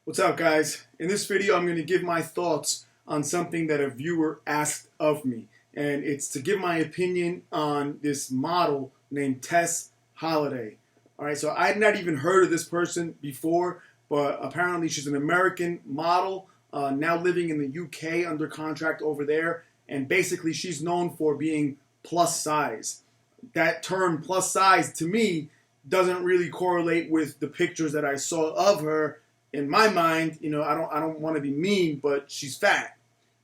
What's up, guys? In this video, I'm going to give my thoughts on something that a viewer asked of me. And it's to give my opinion on this model named Tess Holliday. All right, so I'd not even heard of this person before, but apparently she's an American model, now living in the UK under contract over there. And basically, she's known for being plus size. That term plus size to me doesn't really correlate with the pictures that I saw of her. In my mind, I don't want to be mean, but she's fat,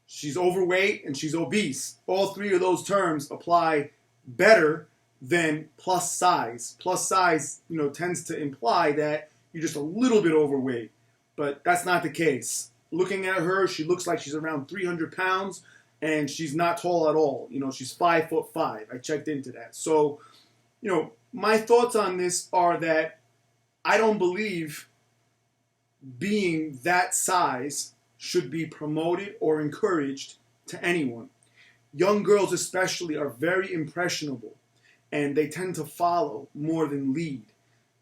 she's overweight, and she's obese. All three of those terms apply better than plus size. Plus size, tends to imply that you're just a little bit overweight, but that's not the case. Looking at her, she looks like she's around 300 pounds, and she's not tall at all. She's 5'5". I checked into that. So, my thoughts on this are that I don't believe being that size should be promoted or encouraged to anyone. Young girls especially are very impressionable, and they tend to follow more than lead.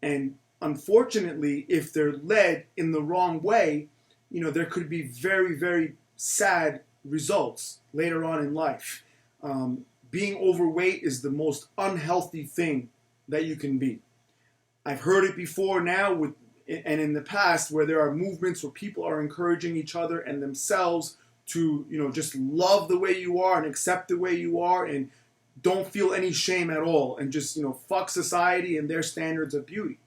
And unfortunately, if they're led in the wrong way, there could be very, very sad results later on in life. Being overweight is the most unhealthy thing that you can be. I've heard it before now and in the past, where there are movements where people are encouraging each other and themselves to, just love the way you are and accept the way you are and don't feel any shame at all and just, fuck society and their standards of beauty.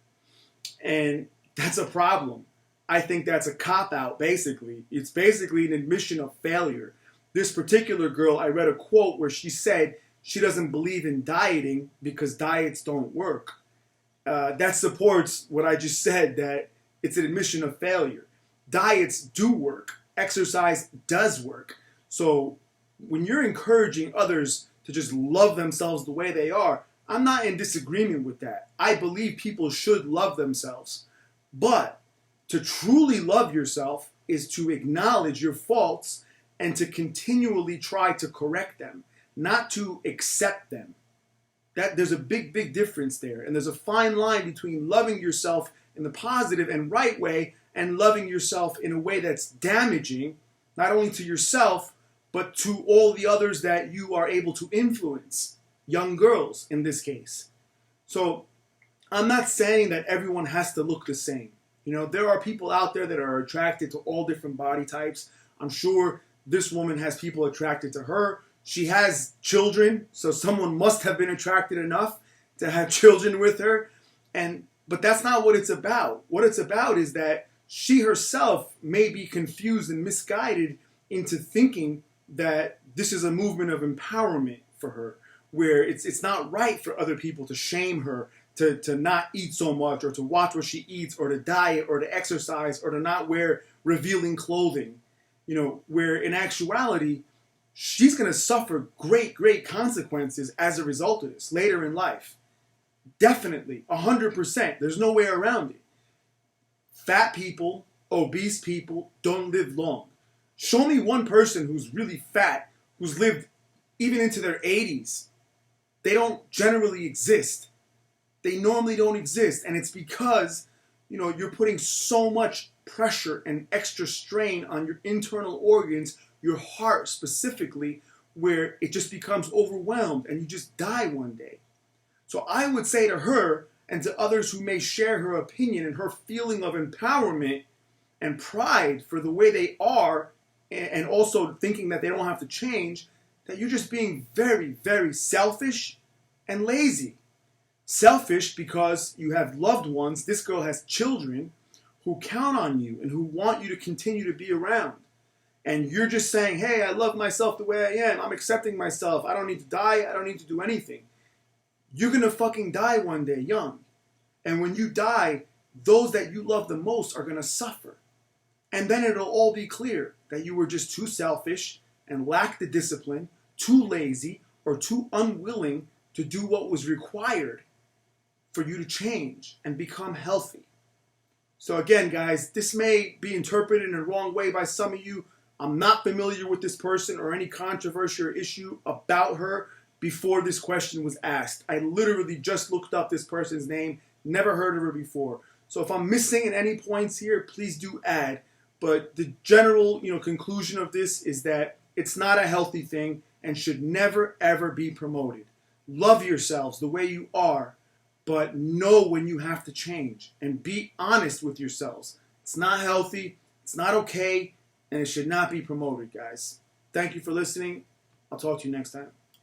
And that's a problem. I think that's a cop-out, basically. It's basically an admission of failure. This particular girl, I read a quote where she said she doesn't believe in dieting because diets don't work. That supports what I just said, that it's an admission of failure. Diets do work. Exercise does work. So when you're encouraging others to just love themselves the way they are, I'm not in disagreement with that. I believe people should love themselves. But to truly love yourself is to acknowledge your faults and to continually try to correct them, not to accept them. There's a big, big difference there. And there's a fine line between loving yourself in the positive and right way and loving yourself in a way that's damaging, not only to yourself, but to all the others that you are able to influence, young girls in this case. So I'm not saying that everyone has to look the same. There are people out there that are attracted to all different body types. I'm sure this woman has people attracted to her. She has children, so someone must have been attracted enough to have children with her. But that's not what it's about. What it's about is that she herself may be confused and misguided into thinking that this is a movement of empowerment for her, where it's not right for other people to shame her, to not eat so much, or to watch what she eats, or to diet, or to exercise, or to not wear revealing clothing. Where in actuality, she's going to suffer great, great consequences as a result of this later in life. Definitely, 100%. There's no way around it. Fat people, obese people don't live long. Show me one person who's really fat, who's lived even into their 80s. They don't generally exist. They normally don't exist. And it's because, you're putting so much pressure and extra strain on your internal organs, your heart specifically, where it just becomes overwhelmed and you just die one day. So I would say to her and to others who may share her opinion and her feeling of empowerment and pride for the way they are, and also thinking that they don't have to change, that you're just being very, very selfish and lazy. Selfish because you have loved ones. This girl has children who count on you and who want you to continue to be around. And you're just saying, hey, I love myself the way I am. I'm accepting myself. I don't need to die. I don't need to do anything. You're going to fucking die one day young. And when you die, those that you love the most are going to suffer. And then it'll all be clear that you were just too selfish and lacked the discipline, too lazy, or too unwilling to do what was required for you to change and become healthy. So again, guys, this may be interpreted in a wrong way by some of you. I'm not familiar with this person or any controversy or issue about her before this question was asked. I literally just looked up this person's name, never heard of her before. So if I'm missing at any points here, please do add. But the general, conclusion of this is that it's not a healthy thing and should never, ever be promoted. Love yourselves the way you are, but know when you have to change and be honest with yourselves. It's not healthy, it's not okay, and it should not be promoted, guys. Thank you for listening. I'll talk to you next time.